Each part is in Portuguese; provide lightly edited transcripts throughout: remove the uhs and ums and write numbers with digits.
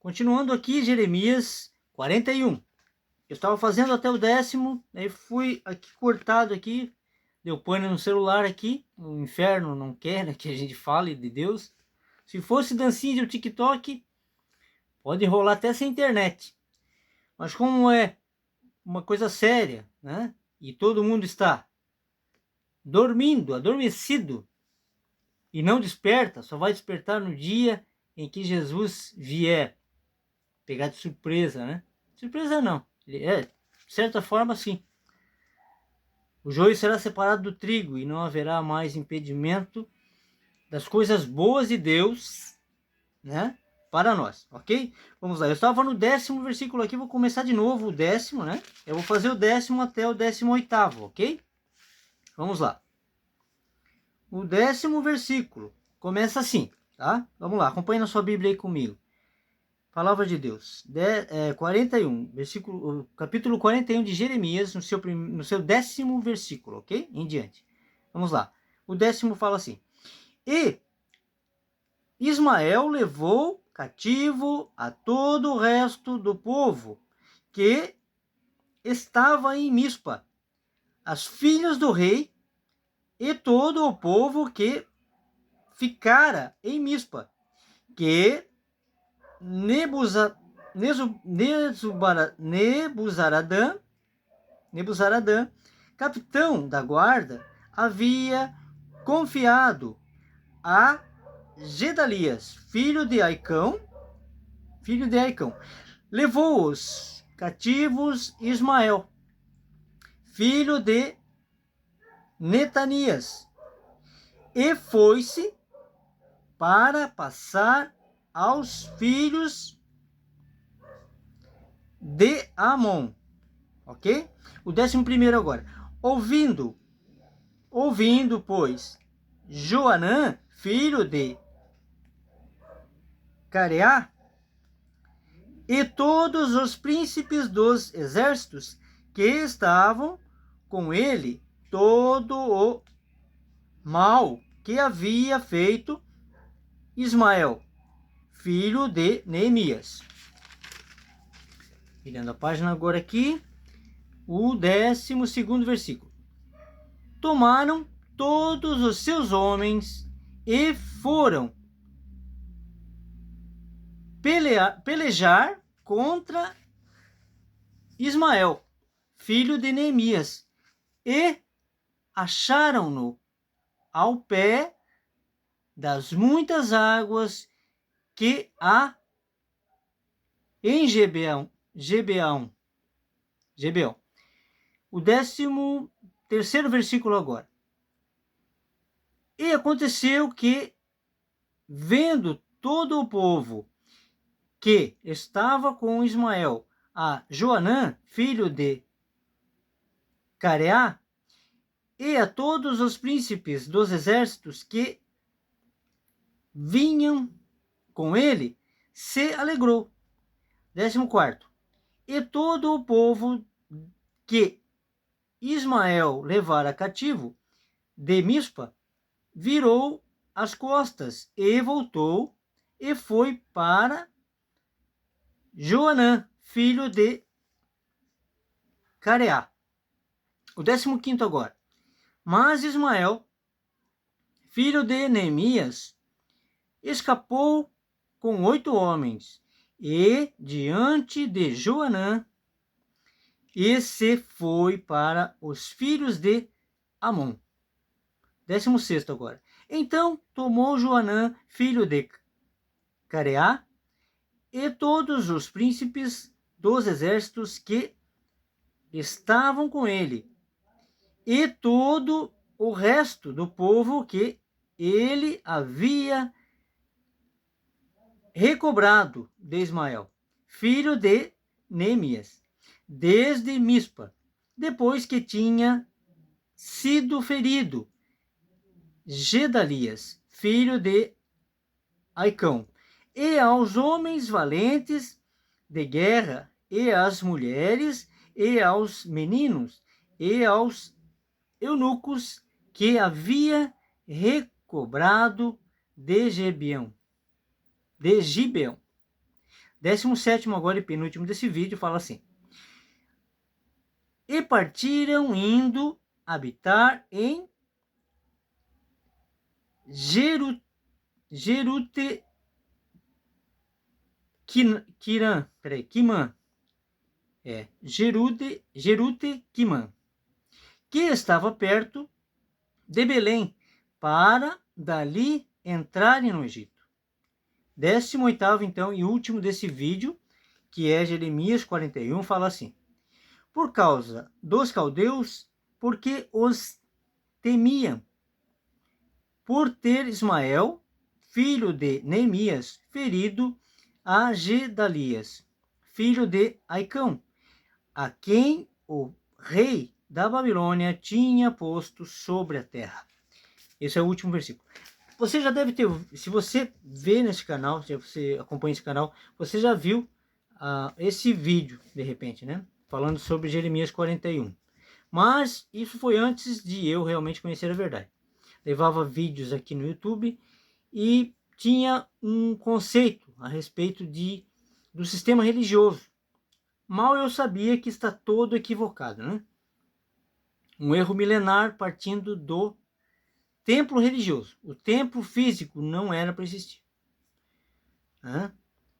Continuando aqui, Jeremias 41. Eu estava fazendo até o 10º, aí fui aqui cortado aqui, deu pane no celular aqui, o inferno não quer, né, que a gente fale de Deus. Se fosse dancinha de TikTok, pode rolar até sem internet. Mas como é uma coisa séria, né, e todo mundo está dormindo, adormecido, e não desperta, só vai despertar no dia em que Jesus vier. Pegar de surpresa, né? Surpresa não. De certa forma, sim. O joio será separado do trigo e não haverá mais impedimento das coisas boas de Deus, né? Para nós, ok? Vamos lá. Eu estava no 10º versículo aqui, vou começar de novo o 10º, né? Eu vou fazer o 10º até o 18º, ok? Vamos lá. O 10º versículo começa assim, tá? Vamos lá, acompanhe na sua Bíblia aí comigo. Palavra de Deus, 41, capítulo 41 de Jeremias, no seu 10º versículo, ok? Em diante. Vamos lá. O 10º fala assim: E Ismael levou cativo a todo o resto do povo que estava em Mispa, as filhas do rei e todo o povo que ficara em Mispa, que Nebuzaradã, capitão da guarda, havia confiado a Gedalias, filho de Aicão. Levou-os cativos Ismael, filho de Netanias, e foi-se para passar aos filhos de Amon. Ok? O 11º agora. Ouvindo, pois, Joanã, filho de Careá, e todos os príncipes dos exércitos que estavam com ele, todo o mal que havia feito Ismael, filho de Neemias. Virando a página agora aqui, o 12º versículo. Tomaram todos os seus homens e foram pelejar contra Ismael, filho de Neemias, e acharam-no ao pé das muitas águas que há em Gibeão. O 13º versículo agora. E aconteceu que, vendo todo o povo que estava com Ismael, a Joanã, filho de Careá, e a todos os príncipes dos exércitos que vinham com ele, se alegrou. 14º. E todo o povo que Ismael levara cativo de Mispa virou as costas e voltou e foi para Joanã, filho de Careá. O 15º agora. Mas Ismael, filho de Neemias, escapou com 8 homens e diante de Joanã, e se foi para os filhos de Amon. 16º agora. Então tomou Joanã, filho de Careá, e todos os príncipes dos exércitos que estavam com ele, e todo o resto do povo que ele havia recobrado de Ismael, filho de Neemias, desde Mispa, depois que tinha sido ferido Gedalias, filho de Aicão, e aos homens valentes de guerra, e às mulheres, e aos meninos, e aos eunucos que havia recobrado de Gibeão. 17º agora e penúltimo desse vídeo fala assim: e partiram indo habitar em Jerute Quimã, Jerute Quimã, que estava perto de Belém, para dali entrarem no Egito. 18º então e último desse vídeo, que é Jeremias 41, fala assim: por causa dos caldeus, porque os temiam, por ter Ismael, filho de Neemias, ferido a Gedalias, filho de Aicão, a quem o rei da Babilônia tinha posto sobre a terra. Esse é o último versículo. Você já deve ter, se você vê nesse canal, se você acompanha esse canal, você já viu esse vídeo, de repente, né? Falando sobre Jeremias 41. Mas isso foi antes de eu realmente conhecer a verdade. Levava vídeos aqui no YouTube e tinha um conceito a respeito do sistema religioso. Mal eu sabia que está todo equivocado, né? Um erro milenar partindo do templo religioso. O templo físico não era para existir.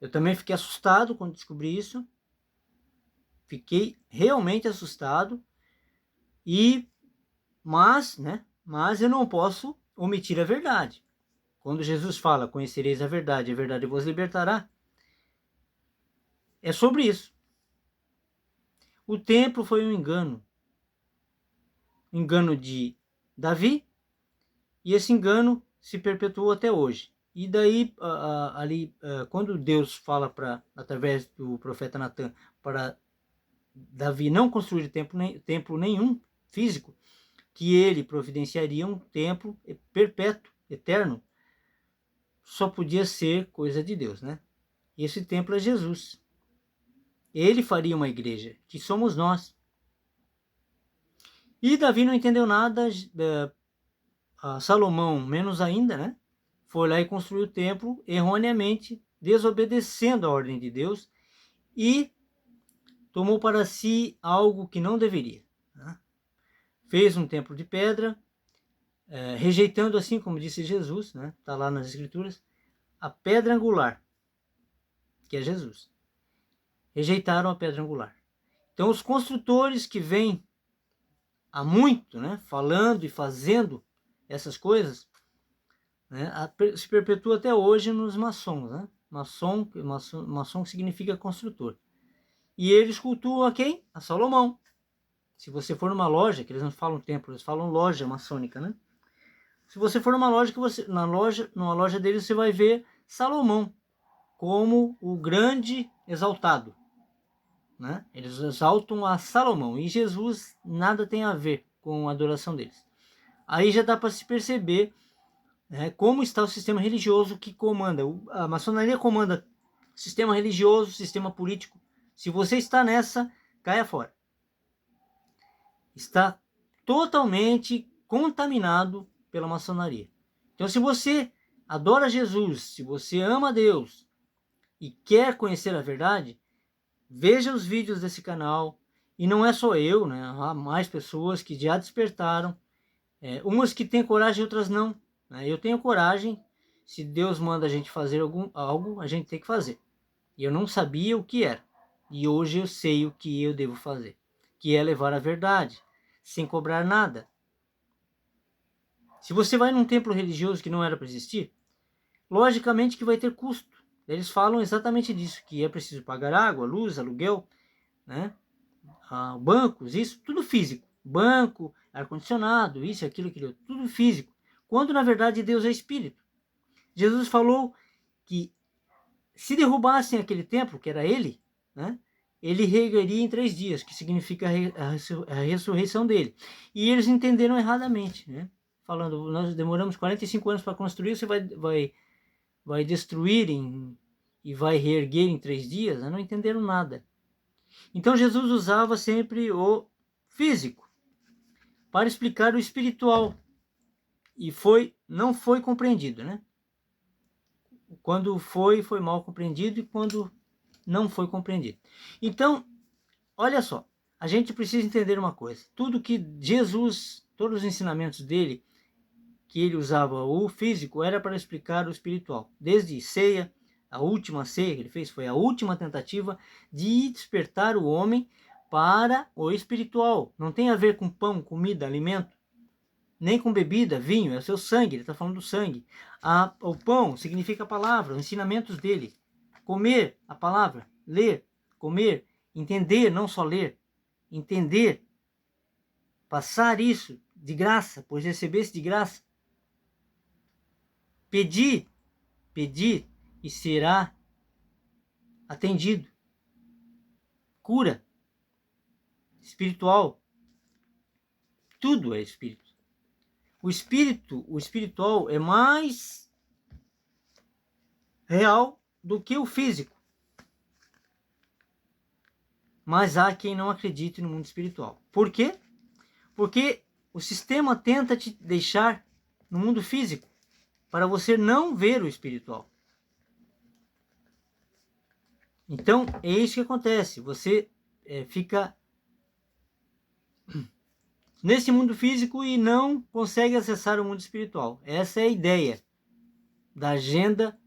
Eu também fiquei assustado quando descobri isso. Fiquei realmente assustado. Mas eu não posso omitir a verdade. Quando Jesus fala, conhecereis a verdade vos libertará, é sobre isso. O templo foi um engano de Davi, e esse engano se perpetuou até hoje. E daí, quando Deus fala através do profeta Natan para Davi não construir templo nenhum físico, que ele providenciaria um templo perpétuo, eterno, só podia ser coisa de Deus, né? E esse templo é Jesus. Ele faria uma igreja, que somos nós. E Davi não entendeu nada, Salomão menos ainda, né? Foi lá e construiu o templo erroneamente, desobedecendo a ordem de Deus, e tomou para si algo que não deveria, né? Fez um templo de pedra, rejeitando, assim como disse Jesus, né? Está lá nas Escrituras, a pedra angular, que é Jesus. Rejeitaram a pedra angular. Então os construtores que vêm há muito, né, falando e fazendo essas coisas, né, se perpetua até hoje nos maçons, né? Maçom significa construtor. E eles cultuam a quem? A Salomão. Se você for numa loja, que eles não falam templo, eles falam loja maçônica, né? Se você for numa loja, numa loja deles, você vai ver Salomão como o grande exaltado, né? Eles exaltam a Salomão, e Jesus nada tem a ver com a adoração deles. Aí já dá para se perceber, né, como está o sistema religioso que comanda. A maçonaria comanda sistema religioso, sistema político. Se você está nessa, caia fora. Está totalmente contaminado pela maçonaria. Então, se você adora Jesus, se você ama Deus e quer conhecer a verdade, veja os vídeos desse canal. E não é só eu, né? Há mais pessoas que já despertaram. Umas que têm coragem, outras não, né? Eu tenho coragem. Se Deus manda a gente fazer algo, a gente tem que fazer. E eu não sabia o que era. E hoje eu sei o que eu devo fazer, que é levar a verdade, sem cobrar nada. Se você vai num templo religioso que não era para existir, logicamente que vai ter custo. Eles falam exatamente disso, que é preciso pagar água, luz, aluguel, né? Bancos, isso, tudo físico. Banco, ar-condicionado, isso, aquilo, tudo físico. Quando na verdade Deus é espírito. Jesus falou que se derrubassem aquele templo, que era ele, né? Ele reergueria em 3 dias, que significa a ressurreição dele. E eles entenderam erradamente, né? Falando, nós demoramos 45 anos para construir, você vai destruir e vai reerguer em 3 dias? Não entenderam nada. Então Jesus usava sempre o físico para explicar o espiritual, e não foi compreendido, né? Quando foi mal compreendido, e quando não foi compreendido. Então, olha só, a gente precisa entender uma coisa. Tudo que Jesus, todos os ensinamentos dele, que ele usava o físico, era para explicar o espiritual. Desde ceia, a última ceia que ele fez foi a última tentativa de despertar o homem para o espiritual. Não tem a ver com pão, comida, alimento, nem com bebida, vinho, é o seu sangue, ele está falando do sangue. O pão significa a palavra, os ensinamentos dele. Comer a palavra, ler, comer, entender, não só ler, entender, passar isso de graça, pois recebesse de graça. Pedir, pedir e será atendido. Cura espiritual, tudo é espírito. O espiritual é mais real do que o físico. Mas há quem não acredite no mundo espiritual. Por quê? Porque o sistema tenta te deixar no mundo físico para você não ver o espiritual. Então, é isso que acontece. Você fica nesse mundo físico e não consegue acessar o mundo espiritual. Essa é a ideia da agenda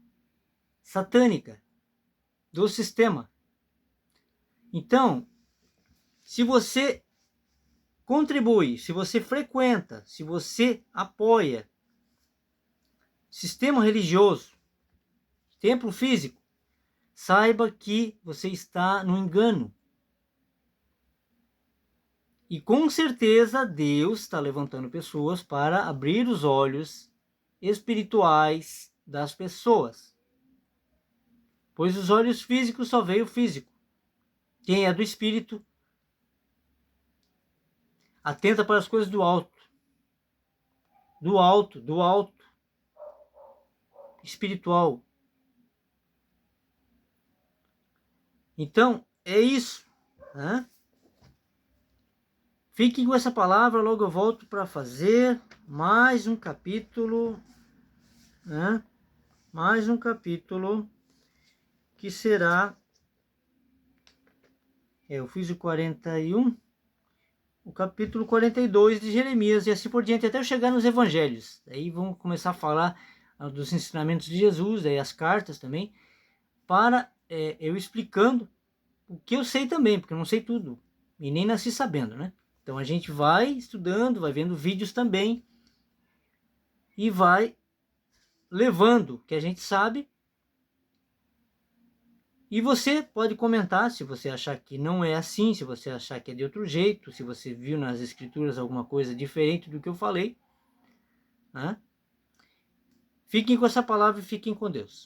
satânica do sistema. Então, se você contribui, se você frequenta, se você apoia sistema religioso, templo físico, saiba que você está no engano. E com certeza Deus está levantando pessoas para abrir os olhos espirituais das pessoas. Pois os olhos físicos só veem o físico. Quem é do espírito atenta para as coisas do alto. Do alto, do alto. Espiritual. Então, é isso. Né? Fiquem com essa palavra, logo eu volto para fazer mais um capítulo. Né? Mais um capítulo que será... eu fiz o 41... o capítulo 42 de Jeremias e assim por diante, até eu chegar nos evangelhos. Aí vamos começar a falar dos ensinamentos de Jesus, aí as cartas também, para eu explicando o que eu sei também, porque eu não sei tudo, e nem nasci sabendo, né? Então a gente vai estudando, vai vendo vídeos também, e vai levando o que a gente sabe. E você pode comentar se você achar que não é assim, se você achar que é de outro jeito, se você viu nas escrituras alguma coisa diferente do que eu falei. Né? Fiquem com essa palavra e fiquem com Deus.